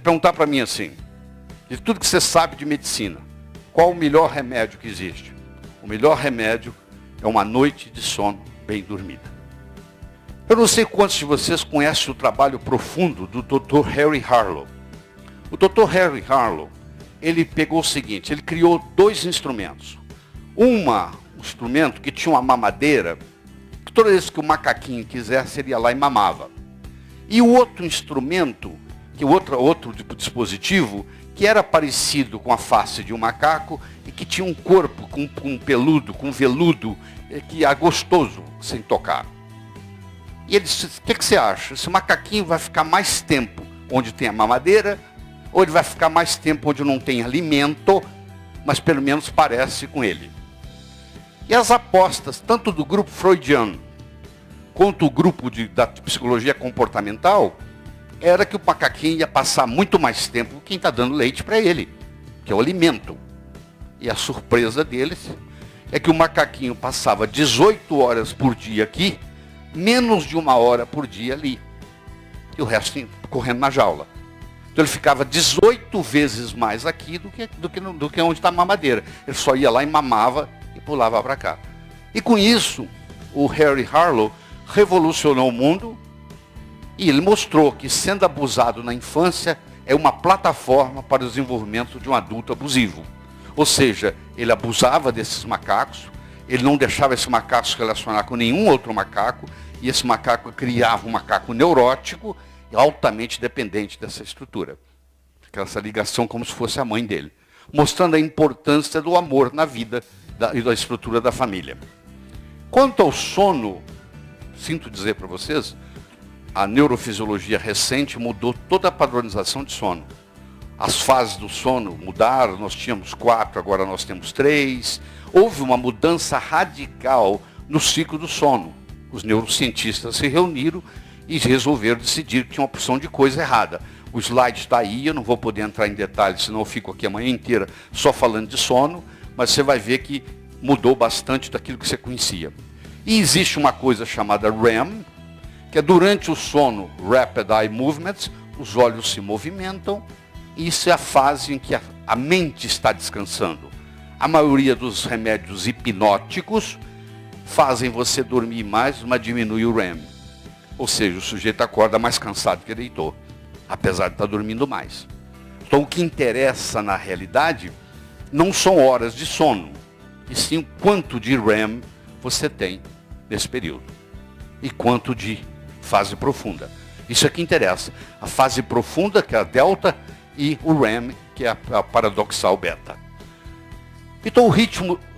perguntar para mim assim, de tudo que você sabe de medicina, qual o melhor remédio que existe? O melhor remédio é uma noite de sono bem dormida. Eu não sei quantos de vocês conhecem o trabalho profundo do Dr. Harry Harlow. O Dr. Harry Harlow, ele pegou o seguinte, ele criou dois instrumentos. Um instrumento que tinha uma mamadeira, que toda vez que o macaquinho quisesse, ele ia lá e mamava. E o outro instrumento, que outro dispositivo, que era parecido com a face de um macaco e que tinha um corpo com peludo, com veludo, que é gostoso sem tocar. E ele disse, o que você acha? Esse macaquinho vai ficar mais tempo onde tem a mamadeira, ou ele vai ficar mais tempo onde não tem alimento, mas pelo menos parece com ele. E as apostas, tanto do grupo freudiano, quanto o grupo da psicologia comportamental, era que o macaquinho ia passar muito mais tempo com quem está dando leite para ele, que é o alimento. E a surpresa deles é que o macaquinho passava 18 horas por dia aqui, menos de 1 hora por dia ali. E o resto correndo na jaula. Então ele ficava 18 vezes mais aqui do que onde está a mamadeira. Ele só ia lá e mamava e pulava para cá. E com isso, o Harry Harlow revolucionou o mundo e ele mostrou que sendo abusado na infância é uma plataforma para o desenvolvimento de um adulto abusivo. Ou seja, ele abusava desses macacos, ele não deixava esse macaco se relacionar com nenhum outro macaco, e esse macaco criava um macaco neurótico e altamente dependente dessa estrutura. Essa ligação como se fosse a mãe dele. Mostrando a importância do amor na vida e da estrutura da família. Quanto ao sono, sinto dizer para vocês, a neurofisiologia recente mudou toda a padronização de sono. As fases do sono mudaram, nós tínhamos 4, agora nós temos 3. Houve uma mudança radical no ciclo do sono. Os neurocientistas se reuniram e resolveram decidir que tinha uma porção de coisa errada. O slide está aí, eu não vou poder entrar em detalhes, senão eu fico aqui a manhã inteira só falando de sono, mas você vai ver que mudou bastante daquilo que você conhecia. E existe uma coisa chamada REM, que é durante o sono, Rapid Eye Movements, os olhos se movimentam, e isso é a fase em que a mente está descansando. A maioria dos remédios hipnóticos fazem você dormir mais, mas diminui o REM. Ou seja, o sujeito acorda mais cansado que deitou, apesar de estar dormindo mais. Então o que interessa na realidade não são horas de sono, e sim o quanto de REM você tem nesse período. E quanto de fase profunda. Isso é que interessa. A fase profunda, que é a delta, e o REM, que é a paradoxal beta. Então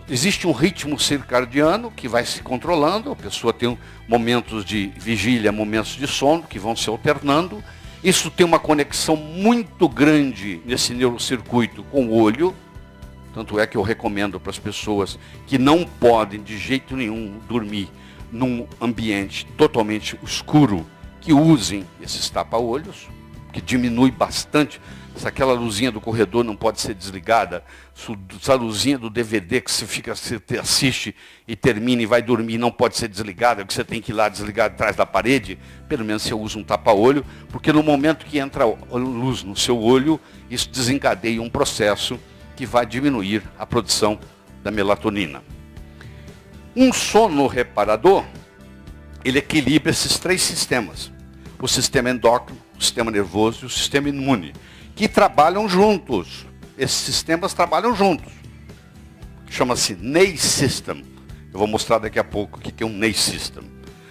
existe um ritmo circadiano que vai se controlando, a pessoa tem momentos de vigília, momentos de sono, que vão se alternando. Isso tem uma conexão muito grande nesse neurocircuito com o olho, tanto é que eu recomendo para as pessoas que não podem de jeito nenhum dormir num ambiente totalmente escuro, que usem esses tapa-olhos, que diminui bastante. Se aquela luzinha do corredor não pode ser desligada, essa luzinha do DVD que você assiste e termina e vai dormir não pode ser desligada, que você tem que ir lá desligar atrás da parede, pelo menos você usa um tapa-olho, porque no momento que entra a luz no seu olho, isso desencadeia um processo que vai diminuir a produção da melatonina. Um sono reparador, ele equilibra esses 3 sistemas. O sistema endócrino, o sistema nervoso e o sistema imune, que trabalham juntos. Esses sistemas trabalham juntos. Chama-se NEI System. Eu vou mostrar daqui a pouco que tem um NEI System.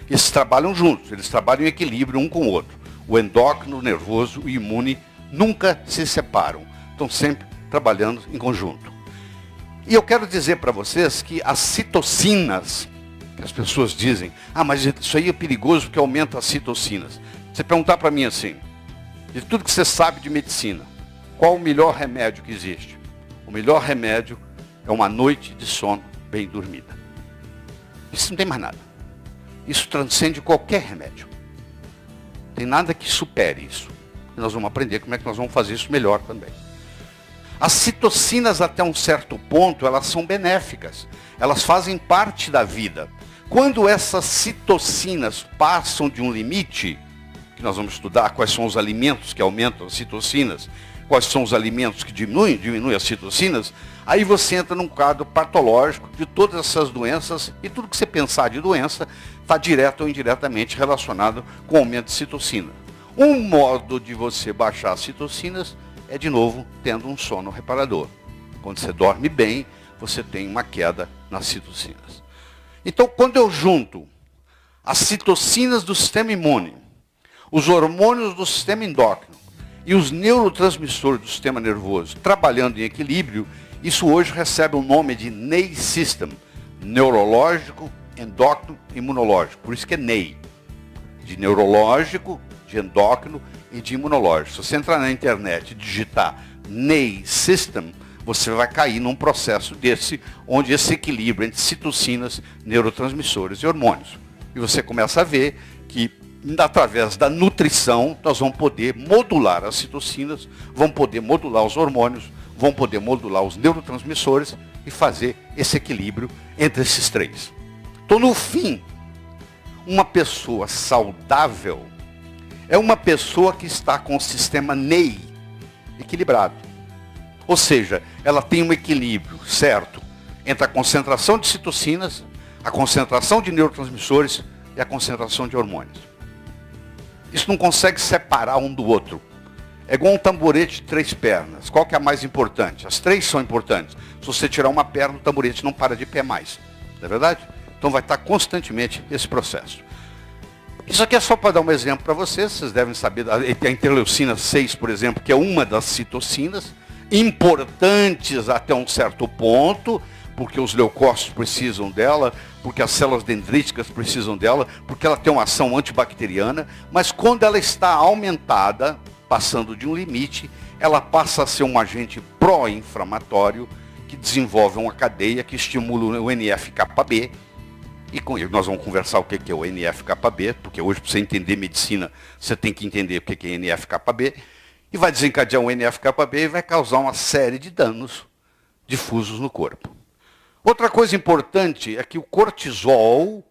Eles trabalham juntos, eles trabalham em equilíbrio um com o outro. O endócrino, o nervoso e o imune nunca se separam. Estão sempre trabalhando em conjunto. E eu quero dizer para vocês que as citocinas, que as pessoas dizem, mas isso aí é perigoso porque aumenta as citocinas. Você perguntar para mim assim, de tudo que você sabe de medicina, qual o melhor remédio que existe? O melhor remédio é uma noite de sono bem dormida. Isso não tem mais nada. Isso transcende qualquer remédio. Não tem nada que supere isso. E nós vamos aprender como é que nós vamos fazer isso melhor também. As citocinas, até um certo ponto, elas são benéficas. Elas fazem parte da vida. Quando essas citocinas passam de um limite, que nós vamos estudar, quais são os alimentos que aumentam as citocinas, quais são os alimentos que diminuem as citocinas, aí você entra num quadro patológico de todas essas doenças, e tudo que você pensar de doença está direto ou indiretamente relacionado com o aumento de citocina. Um modo de você baixar as citocinas é, de novo, tendo um sono reparador. Quando você dorme bem, você tem uma queda nas citocinas. Então, quando eu junto as citocinas do sistema imune, os hormônios do sistema endócrino e os neurotransmissores do sistema nervoso trabalhando em equilíbrio, isso hoje recebe o nome de NEI System, neurológico, endócrino, imunológico. Por isso que é NEI, de neurológico, de endócrino e de imunológico. Se você entrar na internet e digitar NEI System, você vai cair num processo desse, onde esse equilíbrio entre citocinas, neurotransmissores e hormônios. E você começa a ver que, através da nutrição, nós vamos poder modular as citocinas, vamos poder modular os hormônios, vamos poder modular os neurotransmissores e fazer esse equilíbrio entre esses três. Então, no fim, uma pessoa saudável é uma pessoa que está com o sistema NEI equilibrado. Ou seja, ela tem um equilíbrio certo entre a concentração de citocinas, a concentração de neurotransmissores e a concentração de hormônios. Isso não consegue separar um do outro. É igual um tamborete de 3 pernas. Qual que é a mais importante? As 3 são importantes. Se você tirar uma perna, o tamborete não para de pé mais. Não é verdade? Então vai estar constantemente esse processo. Isso aqui é só para dar um exemplo para vocês devem saber, a interleucina 6, por exemplo, que é uma das citocinas, importantes até um certo ponto, porque os leucócitos precisam dela, porque as células dendríticas precisam dela, porque ela tem uma ação antibacteriana, mas quando ela está aumentada, passando de um limite, ela passa a ser um agente pró-inflamatório, que desenvolve uma cadeia que estimula o NF-κB, e com ele nós vamos conversar o que é o NF-κB, porque hoje, para você entender medicina, você tem que entender o que é NF-κB, e vai desencadear um NF-κB e vai causar uma série de danos difusos no corpo. Outra coisa importante é que o cortisol,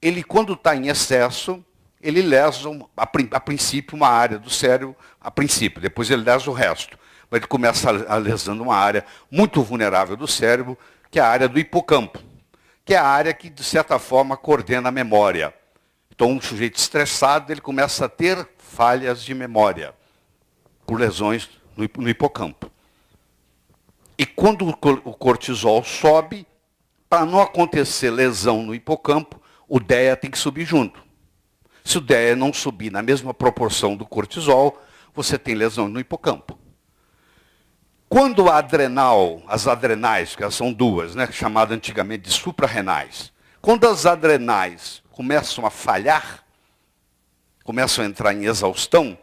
ele quando está em excesso, ele lesa, a princípio, uma área do cérebro, a princípio, depois ele lesa o resto. Mas ele começa lesando uma área muito vulnerável do cérebro, que é a área do hipocampo, que é a área que, de certa forma, coordena a memória. Então, um sujeito estressado, ele começa a ter falhas de memória, por lesões no hipocampo. E quando o cortisol sobe, para não acontecer lesão no hipocampo, o DEA tem que subir junto. Se o DEA não subir na mesma proporção do cortisol, você tem lesão no hipocampo. Quando a adrenal, as adrenais, que elas são duas, né, chamadas antigamente de suprarrenais, quando as adrenais começam a falhar, começam a entrar em exaustão,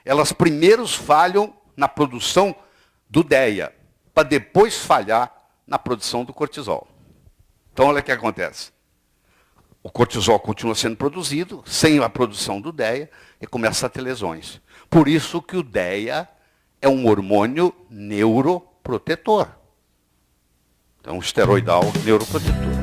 elas primeiro falham na produção do DEA, para depois falhar na produção do cortisol. Então, olha o que acontece. O cortisol continua sendo produzido, sem a produção do DEA, e começa a ter lesões. Por isso que o DEA é um hormônio neuroprotetor. Então, esteroidal neuroprotetor.